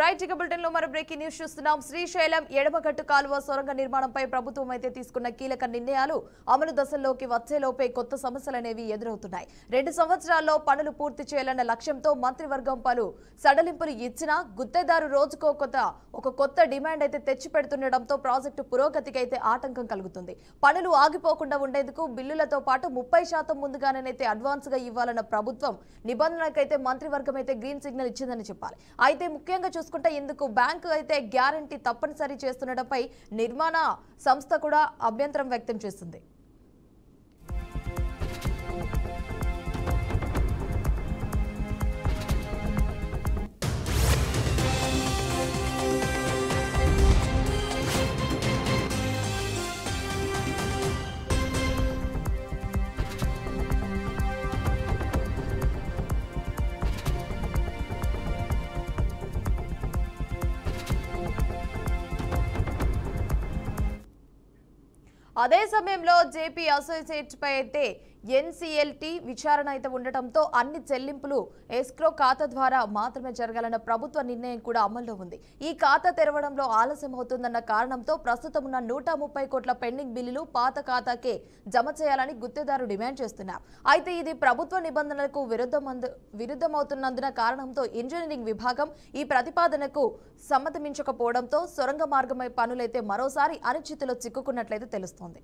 Right ఇక bulletin లో మరో బ్రేకింగ్ న్యూస్ చూస్తున్నాం. శ్రీశైలం ఎడమగట్టు కాలువ సొరంగ నిర్మాణంపై ప్రభుత్వం అయితే తీసుకున్న కీలక నిర్ణయాలు అమలు దశల్లోకి వచ్చేలోపే కొత్త సమస్యలనేవి ఎదురవుతున్నాయి. 2 సంవత్సరాల్లో పనులు పూర్తి చేయాలన్న లక్ష్యంతో మంత్రివర్గం పలు సడలింపులు ఇచ్చినా గుత్తేదారు రోజుకో కొత్త డిమాండ్ అయితే తెచ్చి పెడుతుండటంతో ప్రాజెక్టు పురోగతికి అయితే ఆటంకం కలుగుతుంది. పనులు ఆగిపోకుండా ఉండేందుకు బిల్లులతో పాటు 30% ముందుగానైతే అడ్వాన్స్ గా ఇవ్వాలన్న ప్రభుత్వం నిబంధనలకైతే మంత్రివర్గం అయితే గ్రీన్ సిగ్నల్ ఇచ్చిందని చెప్పాలి. అయితే ముఖ్యంగా చూసుకుంటే ఇందుకు బ్యాంకు అయితే గ్యారంటీ తప్పనిసరి చేస్తుండటంపై నిర్మాణ సంస్థ కూడా అభ్యంతరం వ్యక్తం చేస్తుంది. అదే సమయంలో జేపీ అసోసియేట్స్ పై అయితే ఎన్సీఎల్టీ విచారణ అయితే ఉండటంతో అన్ని చెల్లింపులు ఎస్క్రో ఖాతా ద్వారా మాత్రమే జరగాలన్న ప్రభుత్వ నిర్ణయం కూడా అమల్లో ఉంది. ఈ ఖాతా తెరవడంలో ఆలస్యం అవుతుందన్న కారణంతో ప్రస్తుతం ఉన్న 130 కోట్ల పెండింగ్ బిల్లులు పాత ఖాతాకే జమ చేయాలని గుత్తేదారు డిమాండ్ చేస్తున్నారు. అయితే ఇది ప్రభుత్వ నిబంధనలకు విరుద్ధమవుతున్నందున కారణంతో ఇంజనీరింగ్ విభాగం ఈ ప్రతిపాదనకు సమ్మతించకపోవడంతో సొరంగ మార్గమై పనులైతే మరోసారి అనిశ్చితిలో చిక్కుకున్నట్లయితే తెలుస్తోంది.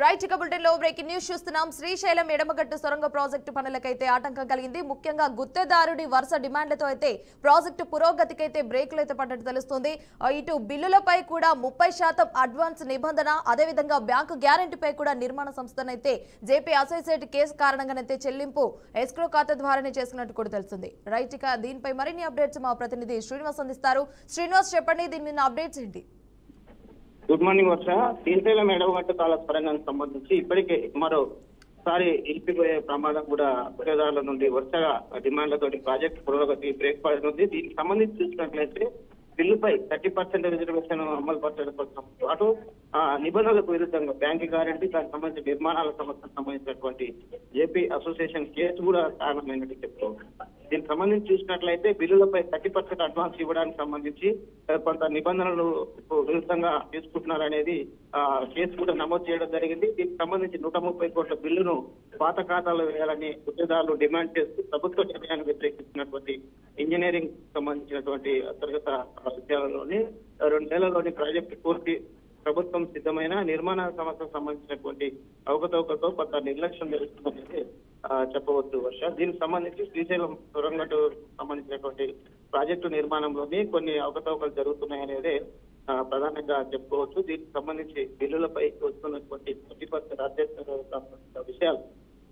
రైట్ ఇక బులెటిన్ లో బ్రేకింగ్ న్యూస్ చూస్తున్నాం. శ్రీశైలం ఎడమగట్టు సొరంగ ప్రాజెక్టు పనులకైతే ఆటంకం కలిగింది. ముఖ్యంగా గుత్తేదారుడి వరుస డిమాండ్లతో అయితే ప్రాజెక్టు పురోగతికైతే బ్రేకులు అయితే పడ్డట్టు తెలుస్తుంది. ఇటు బిల్లులపై కూడా 30% అడ్వాన్స్ నిబంధన, అదేవిధంగా బ్యాంకు గ్యారంటీపై కూడా నిర్మాణ సంస్థనైతే జేపీ అసోసియేట్ కేసు కారణంగానైతే చెల్లింపు ఎస్క్రో ఖాతా ద్వారానే చేసుకున్నట్టు కూడా తెలుస్తుంది. రైట్ ఇక దీనిపై మరిన్ని అప్డేట్స్ మా ప్రతినిధి శ్రీనివాస్ అందిస్తారు. శ్రీనివాస్ చెప్పండి, దీని మీద అప్డేట్స్ ఏంటి? గుడ్ మార్నింగ్ వర్ష. శ్రీశైలం ఎడమగట్టు కాల సొరంగానికి సంబంధించి ఇప్పటికే మరోసారి నిలిపిపోయే ప్రమాదం కూడా గుత్తేదారుల నుండి వరుసగా డిమాండ్లతోటి ప్రాజెక్టు పురోగతి బ్రేక్ పడుతుంది. దీనికి సంబంధించి చూసినట్లయితే బిల్లుపై 30% రిజర్వేషన్ అమలు పరచడంతో పాటు నిబంధనలకు విరుద్ధంగా బ్యాంకు గ్యారంటీ, దానికి సంబంధించిన నిర్మాణాల సమస్యకు సంబంధించినటువంటి జేపీ అసోసియేషన్ కేసు కూడా కారణమైనట్టు చెప్తున్నారు. దీనికి సంబంధించి చూసినట్లయితే బిల్లులపై 30% అడ్వాన్స్ ఇవ్వడానికి సంబంధించి కొంత నిబంధనలు విరుద్ధంగా తీసుకుంటున్నారనేది కేసు కూడా నమోదు చేయడం జరిగింది. దీనికి సంబంధించి 130 కోట్ల బిల్లును పాత ఖాతాలో వేయాలని గుత్తేదారులు డిమాండ్ చేస్తూ ప్రభుత్వ నిర్ణయాన్ని వ్యతిరేకిస్తున్నటువంటి ఇంజనీరింగ్ సంబంధించినటువంటి అంతర్గత విద్యాలయంలోని 2 నెలల్లోని ప్రాజెక్టు పూర్తి ప్రభుత్వం సిద్ధమైన నిర్మాణ సమస్యకు సంబంధించినటువంటి అవకతవకలతో కొంత నిర్లక్ష్యం జరుగుతుందనేది చెప్పవచ్చు వర్ష. దీనికి సంబంధించి శ్రీశైలం సొరంగకు సంబంధించినటువంటి ప్రాజెక్టు నిర్మాణంలోని కొన్ని అవకతవకలు జరుగుతున్నాయనేది ప్రధానంగా చెప్పుకోవచ్చు. దీనికి సంబంధించి బిల్లులపై వస్తున్నటువంటి 30% విషయాలు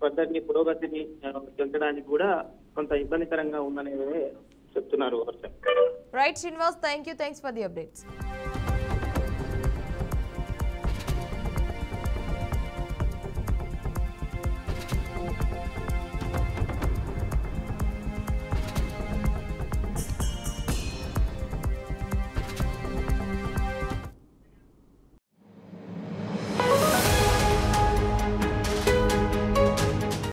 పద్ధతిని పురోగతిని పెంచడానికి కూడా కొంత ఇబ్బందికరంగా ఉందనేది చెప్తున్నారు Varsha. Right Srinivas, thanks for the updates.